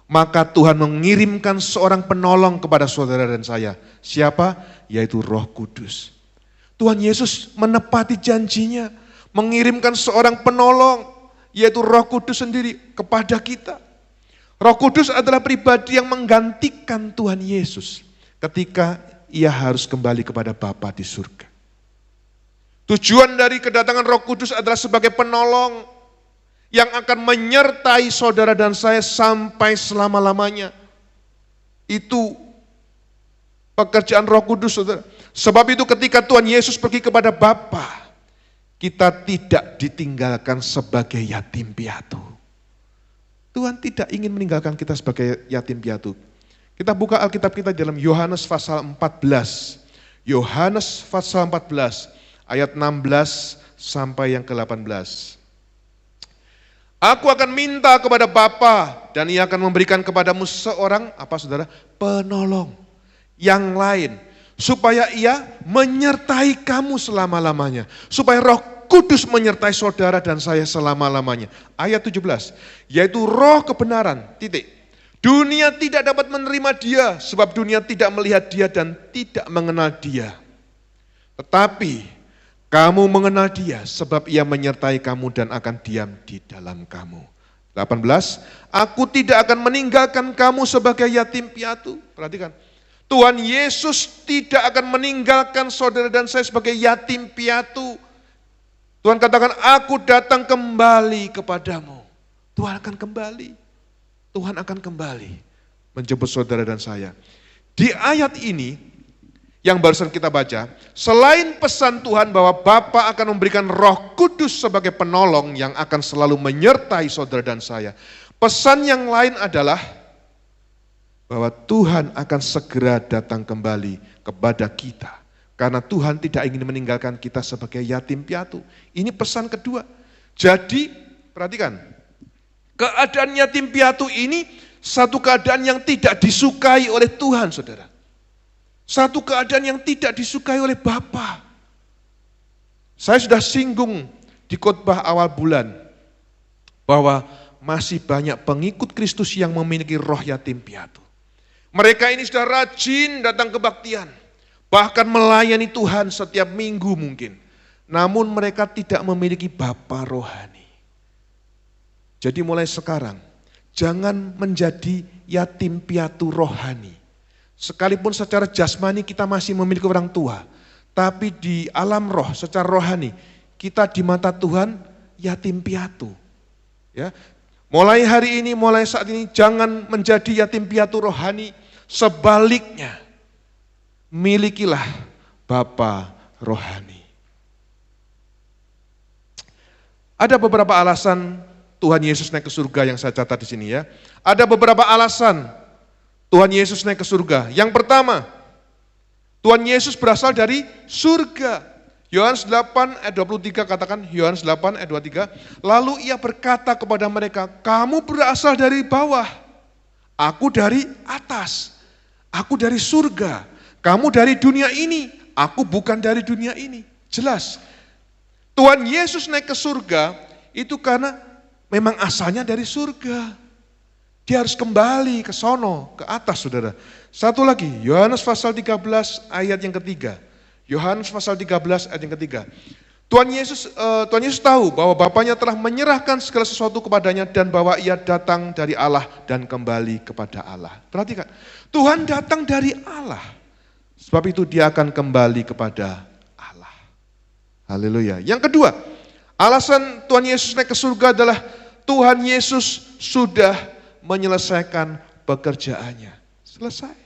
maka Tuhan mengirimkan seorang penolong kepada saudara dan saya. Siapa? Yaitu Roh Kudus. Tuhan Yesus menepati janjinya, mengirimkan seorang penolong, yaitu Roh Kudus sendiri kepada kita. Roh Kudus adalah pribadi yang menggantikan Tuhan Yesus ketika ia harus kembali kepada Bapa di surga. Tujuan dari kedatangan Roh Kudus adalah sebagai penolong yang akan menyertai saudara dan saya sampai selama-lamanya. Itu pekerjaan Roh Kudus, saudara. Sebab itu ketika Tuhan Yesus pergi kepada Bapa, kita tidak ditinggalkan sebagai yatim piatu. Tuhan tidak ingin meninggalkan kita sebagai yatim piatu. Kita buka Alkitab kita dalam Yohanes pasal 14. Yohanes pasal 14 ayat 16 sampai yang ke-18. Aku akan minta kepada Bapa dan ia akan memberikan kepadamu seorang, apa saudara? Penolong yang lain, supaya ia menyertai kamu selama-lamanya. Supaya Roh Kudus menyertai saudara dan saya selama-lamanya. Ayat 17, yaitu Roh kebenaran, titik. Dunia tidak dapat menerima dia, sebab dunia tidak melihat dia dan tidak mengenal dia. Tetapi kamu mengenal dia, sebab ia menyertai kamu dan akan diam di dalam kamu. 18, aku tidak akan meninggalkan kamu sebagai yatim piatu. Perhatikan, Tuhan Yesus tidak akan meninggalkan saudara dan saya sebagai yatim piatu. Tuhan katakan, aku datang kembali kepadamu. Tuhan akan kembali. Tuhan akan kembali menjemput saudara dan saya. Di ayat ini, yang barusan kita baca, selain pesan Tuhan bahwa Bapa akan memberikan Roh Kudus sebagai penolong yang akan selalu menyertai saudara dan saya, pesan yang lain adalah bahwa Tuhan akan segera datang kembali kepada kita. Karena Tuhan tidak ingin meninggalkan kita sebagai yatim piatu. Ini pesan kedua. Jadi, perhatikan, keadaan yatim piatu ini satu keadaan yang tidak disukai oleh Tuhan, saudara. Satu keadaan yang tidak disukai oleh Bapa. Saya sudah singgung di khotbah awal bulan bahwa masih banyak pengikut Kristus yang memiliki roh yatim piatu. Mereka ini sudah rajin datang kebaktian, bahkan melayani Tuhan setiap minggu mungkin. Namun mereka tidak memiliki Bapa rohani. Jadi mulai sekarang, jangan menjadi yatim piatu rohani. Sekalipun secara jasmani kita masih memiliki orang tua, tapi di alam roh, secara rohani, kita di mata Tuhan yatim piatu. Ya, mulai hari ini, mulai saat ini, jangan menjadi yatim piatu rohani. Sebaliknya, milikilah Bapa rohani. Ada beberapa alasan Tuhan Yesus naik ke surga yang saya catat di sini ya. Ada beberapa alasan Tuhan Yesus naik ke surga. Yang pertama, Tuhan Yesus berasal dari surga. Yohanes 8 ayat 23 katakan, Yohanes 8 ayat 23, lalu ia berkata kepada mereka, kamu berasal dari bawah, aku dari atas, aku dari surga, kamu dari dunia ini, aku bukan dari dunia ini. Jelas, Tuhan Yesus naik ke surga itu karena memang asalnya dari surga. Dia harus kembali ke sono, ke atas saudara. Satu lagi, Yohanes pasal 13 ayat yang ketiga. Yohanes pasal 13 ayat yang ketiga. Tuhan Yesus tahu bahwa Bapanya telah menyerahkan segala sesuatu kepadanya dan bahwa ia datang dari Allah dan kembali kepada Allah. Perhatikan, Tuhan datang dari Allah. Sebab itu dia akan kembali kepada Allah. Haleluya. Yang kedua, alasan Tuhan Yesus naik ke surga adalah Tuhan Yesus sudah menyelesaikan pekerjaannya. Selesai.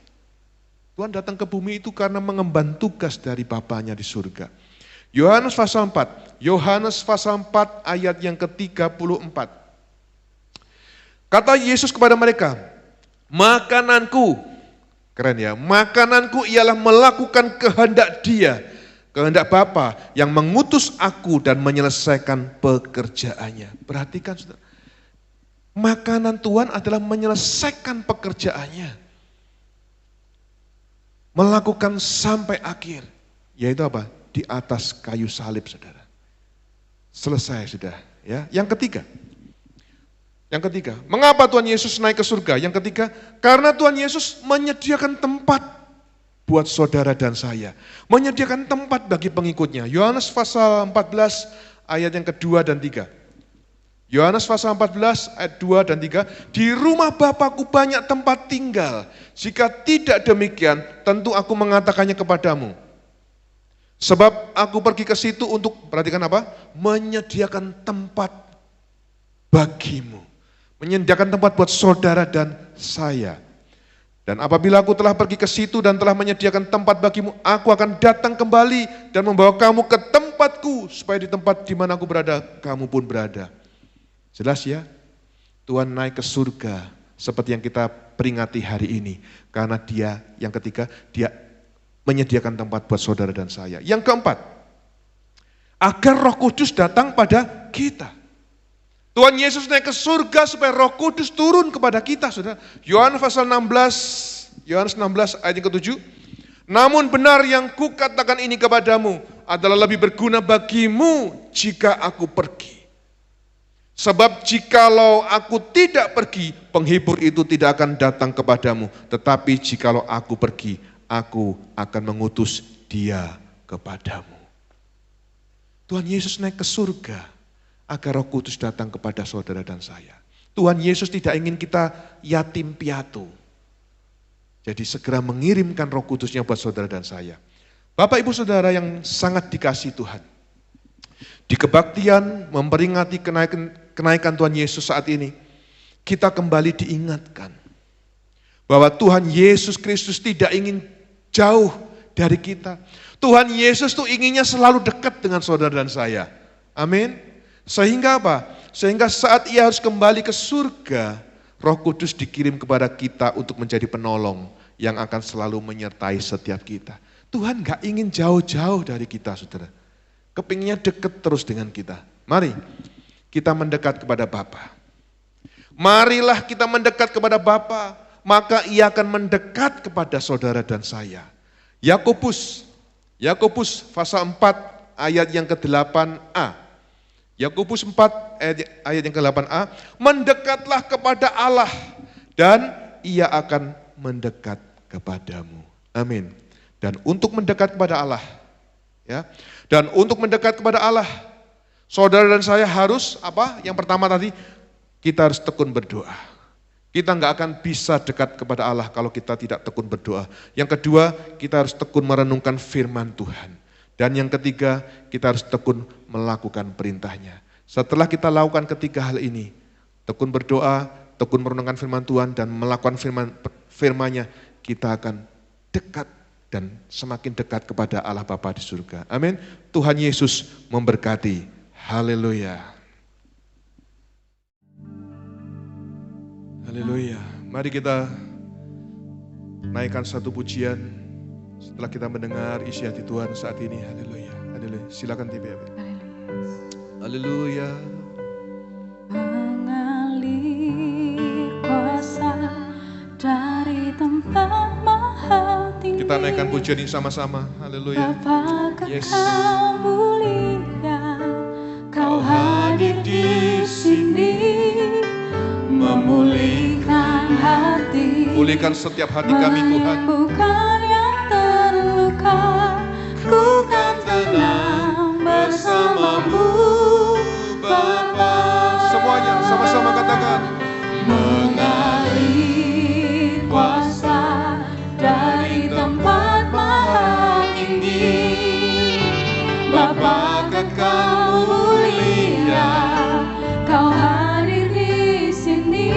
Tuhan datang ke bumi itu karena mengemban tugas dari Bapanya di surga. Yohanes pasal 4. Yohanes pasal 4 ayat yang ke-34. Kata Yesus kepada mereka, makananku, keren ya, makananku ialah melakukan kehendak Dia kehendak Bapa yang mengutus aku dan menyelesaikan pekerjaannya. Perhatikan saudara, makanan Tuhan adalah menyelesaikan pekerjaannya. Melakukan sampai akhir, yaitu apa? Di atas kayu salib, saudara. Selesai sudah. Ya. Yang ketiga, mengapa Tuhan Yesus naik ke surga? Yang ketiga, karena Tuhan Yesus menyediakan tempat buat saudara dan saya. Menyediakan tempat bagi pengikutnya. Yohanes pasal 14 ayat yang kedua dan 3. Yohanes pasal 14 ayat 2 dan 3. Di rumah Bapakku banyak tempat tinggal. Jika tidak demikian, tentu aku mengatakannya kepadamu. Sebab aku pergi ke situ untuk, perhatikan apa? Menyediakan tempat bagimu. Menyediakan tempat buat saudara dan saya. Dan apabila aku telah pergi ke situ dan telah menyediakan tempat bagimu, aku akan datang kembali dan membawa kamu ke tempatku, supaya di tempat di mana aku berada, kamu pun berada. Jelas ya? Tuhan naik ke surga seperti yang kita peringati hari ini. Karena dia, yang ketiga, dia menyediakan tempat buat saudara dan saya. Yang keempat, agar Roh Kudus datang pada kita. Tuhan Yesus naik ke surga supaya Roh Kudus turun kepada kita, saudara. Yohanes pasal 16 ayat yang ke-7. Namun benar yang kukatakan ini kepadamu adalah lebih berguna bagimu jika aku pergi. Sebab jikalau aku tidak pergi, penghibur itu tidak akan datang kepadamu. Tetapi jikalau aku pergi, aku akan mengutus dia kepadamu. Tuhan Yesus naik ke surga agar Roh Kudus datang kepada saudara dan saya. Tuhan Yesus tidak ingin kita yatim piatu. Jadi segera mengirimkan Roh Kudusnya buat saudara dan saya. Bapak Ibu Saudara yang sangat dikasihi Tuhan. Di kebaktian memperingati kenaikan Tuhan Yesus saat ini, kita kembali diingatkan bahwa Tuhan Yesus Kristus tidak ingin jauh dari kita. Tuhan Yesus tuh inginnya selalu dekat dengan saudara dan saya. Amin. Sehingga apa? Sehingga saat ia harus kembali ke surga, Roh Kudus dikirim kepada kita untuk menjadi penolong yang akan selalu menyertai setiap kita. Tuhan gak ingin jauh-jauh dari kita, saudara. Kepinginnya dekat terus dengan kita. Mari kita mendekat kepada Bapa. Marilah kita mendekat kepada Bapa, maka ia akan mendekat kepada saudara dan saya. Yakobus pasal 4 ayat yang ke-8a. Yakobus 4 ayat yang ke-8a, mendekatlah kepada Allah dan ia akan mendekat kepadamu. Amin. Dan untuk mendekat kepada Allah, ya. Dan untuk mendekat kepada Allah, saudara dan saya harus apa? Yang pertama tadi, kita harus tekun berdoa. Kita nggak akan bisa dekat kepada Allah kalau kita tidak tekun berdoa. Yang kedua, kita harus tekun merenungkan firman Tuhan. Dan yang ketiga, kita harus tekun melakukan perintahnya. Setelah kita lakukan ketiga hal ini, tekun berdoa, tekun merenungkan firman Tuhan, dan melakukan firman-Nya, kita akan dekat dan semakin dekat kepada Allah Bapa di surga. Amin. Tuhan Yesus memberkati. Haleluya. Haleluya. Mari kita naikkan satu pujian. Setelah kita mendengar isi hati Tuhan saat ini, haleluya, haleluya. Silakan TPA. Haleluya. Mengalir kuasa dari tempat maha tinggi. Kita naikkan pujian ini sama-sama, haleluya. Bapa Yes. kekal mulia, Kau hadir di sini, memulihkan hati, Pulihkan setiap hati kami Tuhan. menyembuhkan yang terluka, ku kan tenang bersamamu, Bapa. Semuanya sama-sama katakan. Mengalir kuasa dari tempat maha tinggi, Bapa kekal mulia, Kau hadir di sini,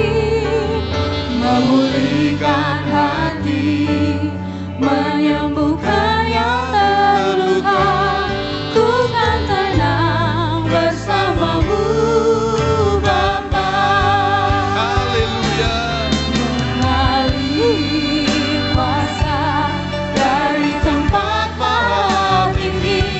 memulihkan hati, menyembuhkan yang terluka, ku kan tenang bersamamu, Bapa. Haleluya. Mengalir kuasa dari tempat maha tinggi,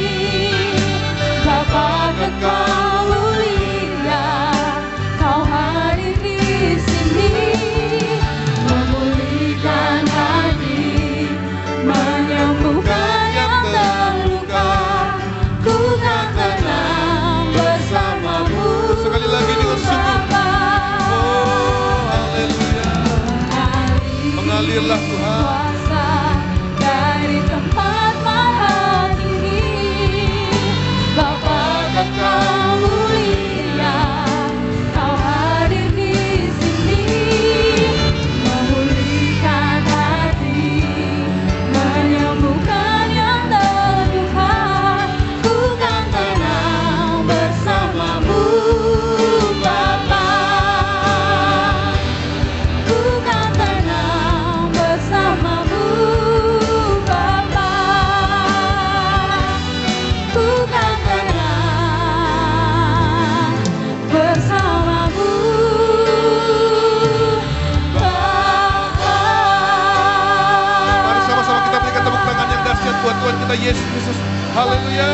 hadirlah Tuhan. Kuasa dari tempat maha tinggi, Bapa Kekal mulia, Kau hadir di sini, memulihkan hati, menyembuhkan yang terluka. Ku kan tenang bersamamu, Bapa. Ku kan tenang bersamamu, Bapa. Ku kan tenang bersamamu, Bapa. Mari sama-sama kita berikan tepuk tangan yang dahsyat buat Tuhan kita Yesus Kristus. Haleluya.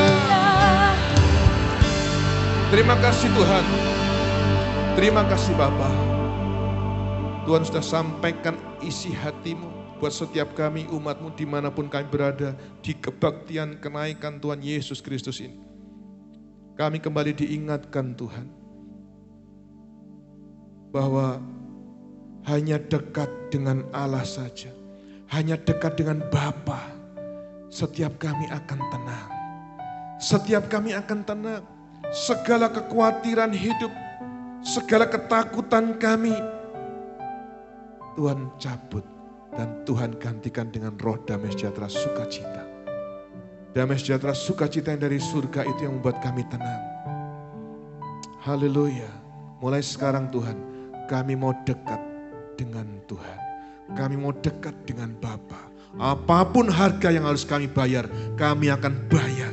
Terima kasih Tuhan. Terima kasih Bapa. Tuhan sudah sampaikan isi hatimu buat setiap kami umatmu dimanapun kami berada di kebaktian kenaikan Tuhan Yesus Kristus ini. Kami kembali diingatkan Tuhan bahwa hanya dekat dengan Allah saja, hanya dekat dengan Bapa, setiap kami akan tenang. Setiap kami akan tenang. Segala kekhawatiran hidup, segala ketakutan kami, Tuhan cabut dan Tuhan gantikan dengan roh damai sejahtera sukacita. Damai sejahtera sukacita yang dari surga itu yang membuat kami tenang. Haleluya. Mulai sekarang Tuhan, kami mau dekat dengan Tuhan. Kami mau dekat dengan Bapa. Apapun harga yang harus kami bayar, kami akan bayar.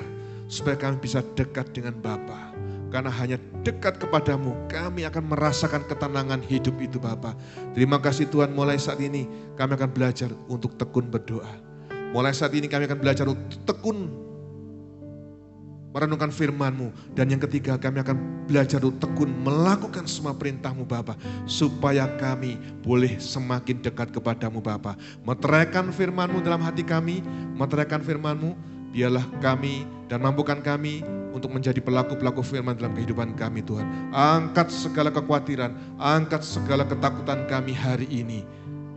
Supaya kami bisa dekat dengan Bapa. Karena hanya dekat kepadamu, kami akan merasakan ketenangan hidup itu Bapa. Terima kasih Tuhan, mulai saat ini kami akan belajar untuk tekun berdoa. Mulai saat ini kami akan belajar untuk tekun merenungkan firman-Mu. Dan yang ketiga, kami akan belajar untuk tekun melakukan semua perintah-Mu Bapa. Supaya kami boleh semakin dekat kepadamu Bapa. Meteraikan firman-Mu dalam hati kami, meteraikan firman-Mu, biarlah kami dan mampukan kami untuk menjadi pelaku-pelaku firman dalam kehidupan kami Tuhan. Angkat segala kekhawatiran, angkat segala ketakutan kami hari ini.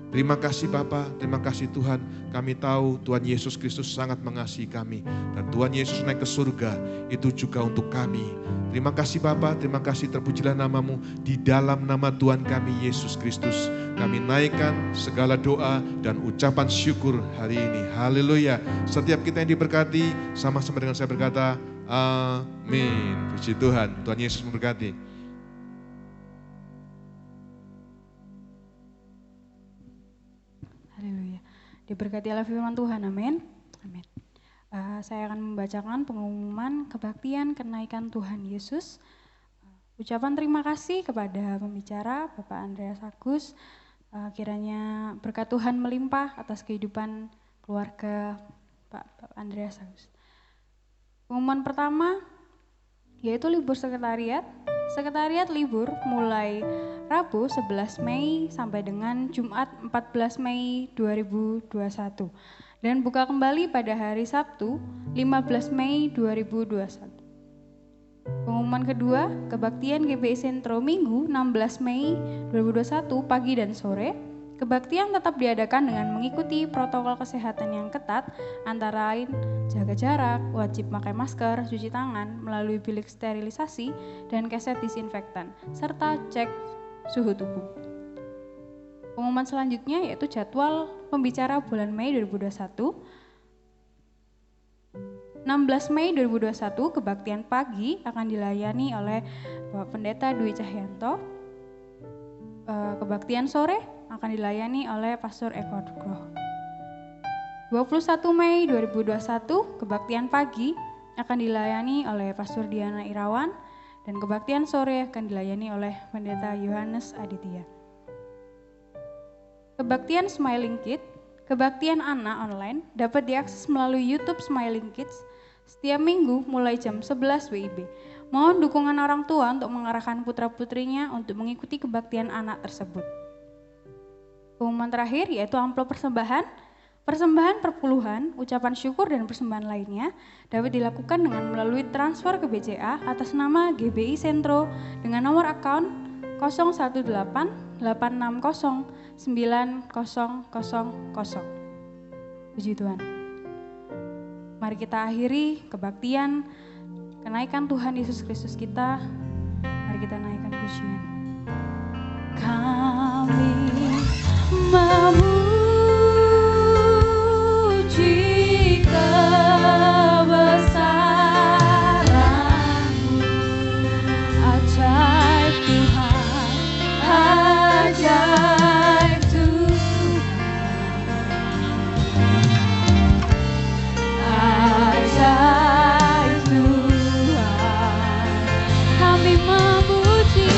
Terima kasih Bapa, terima kasih Tuhan. Kami tahu Tuhan Yesus Kristus sangat mengasihi kami. Dan Tuhan Yesus naik ke surga, itu juga untuk kami. Terima kasih Bapa, terima kasih, terpujilah nama-Mu. Di dalam nama Tuhan kami Yesus Kristus, kami naikkan segala doa dan ucapan syukur hari ini. Haleluya. Setiap kita yang diberkati, sama-sama dengan saya berkata, amin. Puji Tuhan, Tuhan Yesus memberkati. Diberkati oleh firman Tuhan, amin. Amin. Saya akan membacakan pengumuman kebaktian kenaikan Tuhan Yesus. Ucapan terima kasih kepada pembicara Bapak Andreas Agus. Kiranya berkat Tuhan melimpah atas kehidupan keluarga Bapak Andreas Agus. Pengumuman pertama yaitu libur sekretariat. Sekretariat libur mulai Rabu 11 Mei sampai dengan Jumat 14 Mei 2021 dan buka kembali pada hari Sabtu 15 Mei 2021. Pengumuman kedua, kebaktian GBI Sentro Minggu 16 Mei 2021 pagi dan sore. Kebaktian tetap diadakan dengan mengikuti protokol kesehatan yang ketat, antara lain jaga jarak, wajib pakai masker, cuci tangan, melalui bilik sterilisasi, dan keset disinfektan, serta cek suhu tubuh. Pengumuman selanjutnya yaitu jadwal pembicara bulan Mei 2021. 16 Mei 2021 kebaktian pagi akan dilayani oleh Bapak Pendeta Dwi Cahyanto. Kebaktian sore akan dilayani oleh Pastor Eko Nugroho. 21 Mei 2021 kebaktian pagi akan dilayani oleh Pastor Diana Irawan dan kebaktian sore akan dilayani oleh Pendeta Yohanes Aditya. Kebaktian Smiling Kids, kebaktian anak online dapat diakses melalui YouTube Smiling Kids setiap minggu mulai jam 11 WIB. Mohon dukungan orang tua untuk mengarahkan putra-putrinya untuk mengikuti kebaktian anak tersebut. Pengumuman terakhir yaitu amplop persembahan. Persembahan perpuluhan, ucapan syukur dan persembahan lainnya dapat dilakukan dengan melalui transfer ke BCA atas nama GBI Sentro dengan nomor akun 018 8609000. Puji Tuhan. Mari kita akhiri kebaktian, kenaikan Tuhan Yesus Kristus kita. Mari kita naikkan pujian. Kami memuji kebesaran-Mu, ajaib Tuhan, ajaib Tuhan, ajaib Tuhan. Kami memuji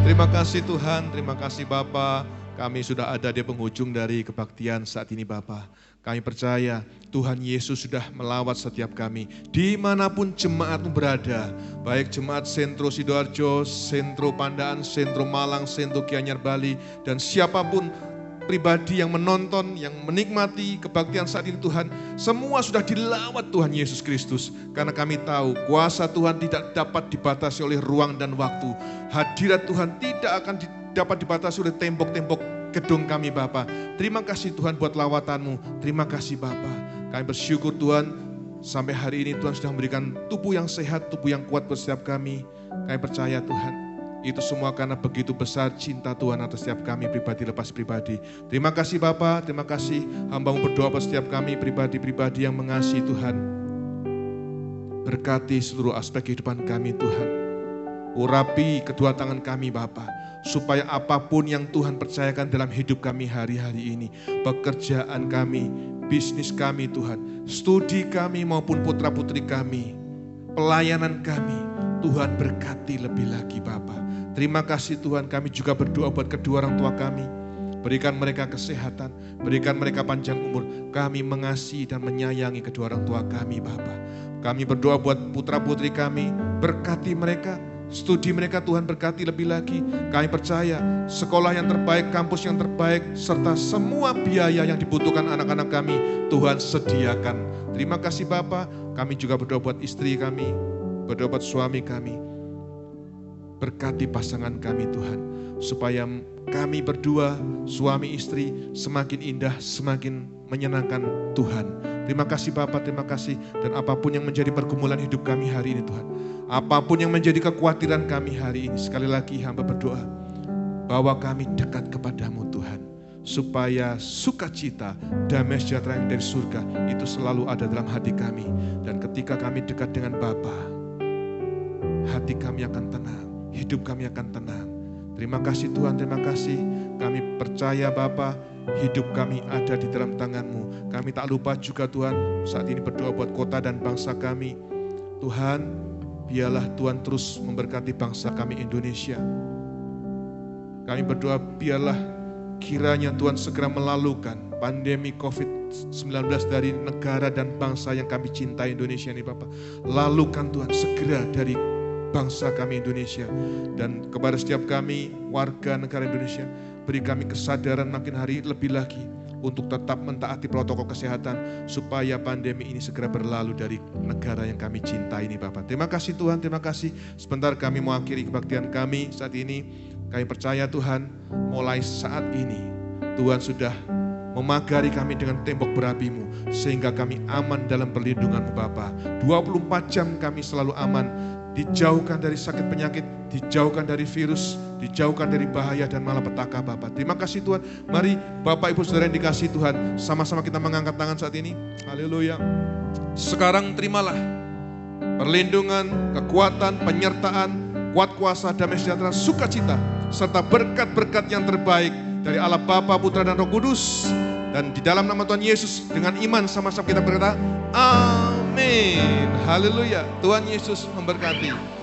Terima kasih Tuhan, terima kasih Bapa. Kami sudah ada di penghujung dari kebaktian saat ini Bapa. Kami percaya Tuhan Yesus sudah melawat setiap kami. Dimanapun jemaat berada, baik jemaat Sentro Sidoarjo, Sentro Pandaan, Sentro Malang, Sentro Gianyar Bali, dan siapapun pribadi yang menonton, yang menikmati kebaktian saat ini Tuhan, semua sudah dilawat Tuhan Yesus Kristus. Karena kami tahu kuasa Tuhan tidak dapat dibatasi oleh ruang dan waktu. Hadirat Tuhan tidak akan dapat dibatasi oleh tembok-tembok gedung kami Bapa. Terima kasih Tuhan buat lawatan-Mu. Terima kasih Bapa. Kami bersyukur Tuhan, sampai hari ini Tuhan sudah memberikan tubuh yang sehat, tubuh yang kuat buat setiap kami. Kami percaya Tuhan, itu semua karena begitu besar cinta Tuhan atas setiap kami pribadi lepas pribadi. Terima kasih Bapa, terima kasih hamba-Mu berdoa buat setiap kami pribadi-pribadi yang mengasihi Tuhan. Berkati seluruh aspek kehidupan kami Tuhan. Urapi kedua tangan kami Bapa, supaya apapun yang Tuhan percayakan dalam hidup kami hari-hari ini, pekerjaan kami, bisnis kami Tuhan, studi kami maupun putra-putri kami, pelayanan kami, Tuhan berkati lebih lagi Bapa. Terima kasih Tuhan, kami juga berdoa buat kedua orang tua kami. Berikan mereka kesehatan, berikan mereka panjang umur. Kami mengasihi dan menyayangi kedua orang tua kami Bapa. Kami berdoa buat putra-putri kami, berkati mereka. Studi mereka Tuhan berkati lebih lagi. Kami percaya sekolah yang terbaik, kampus yang terbaik, serta semua biaya yang dibutuhkan anak-anak kami Tuhan sediakan. Terima kasih Bapa. Kami juga berdoa buat istri kami, berdoa buat suami kami. Berkati pasangan kami Tuhan, supaya kami berdua suami istri semakin indah, semakin menyenangkan Tuhan. Terima kasih Bapa, terima kasih. Dan apapun yang menjadi pergumulan hidup kami hari ini Tuhan, apapun yang menjadi kekhawatiran kami hari ini, sekali lagi hamba berdoa, bawa kami dekat kepadamu Tuhan, supaya sukacita, damai sejahtera yang dari surga itu selalu ada dalam hati kami. Dan ketika kami dekat dengan Bapa, hati kami akan tenang, hidup kami akan tenang. Terima kasih Tuhan, terima kasih. Kami percaya Bapa, hidup kami ada di dalam tangan-Mu. Kami tak lupa juga Tuhan, saat ini berdoa buat kota dan bangsa kami. Tuhan, biarlah Tuhan terus memberkati bangsa kami Indonesia. Kami berdoa biarlah kiranya Tuhan segera melalukan pandemi COVID-19 dari negara dan bangsa yang kami cintai Indonesia ini Bapak. Lalukan Tuhan segera dari bangsa kami Indonesia. Dan kepada setiap kami warga negara Indonesia, beri kami kesadaran makin hari lebih lagi untuk tetap mentaati protokol kesehatan supaya pandemi ini segera berlalu dari negara yang kami cintai ini Bapak. Terima kasih Tuhan, terima kasih. Sebentar kami mau akhiri kebaktian kami saat ini. Kami percaya Tuhan, mulai saat ini Tuhan sudah memagari kami dengan tembok berapi-Mu sehingga kami aman dalam perlindungan-Mu Bapa. 24 jam kami selalu aman, dijauhkan dari sakit penyakit, dijauhkan dari virus, dijauhkan dari bahaya dan malapetaka Bapa. Terima kasih Tuhan. Mari Bapak Ibu Saudara yang dikasihi Tuhan, sama-sama kita mengangkat tangan saat ini. Haleluya. Sekarang terimalah perlindungan, kekuatan, penyertaan, kuat kuasa, damai sejahtera, sukacita, serta berkat-berkat yang terbaik dari Allah Bapa, Putra dan Roh Kudus. Dan di dalam nama Tuhan Yesus dengan iman sama-sama kita berkata, amin. Haleluya. Tuhan Yesus memberkati.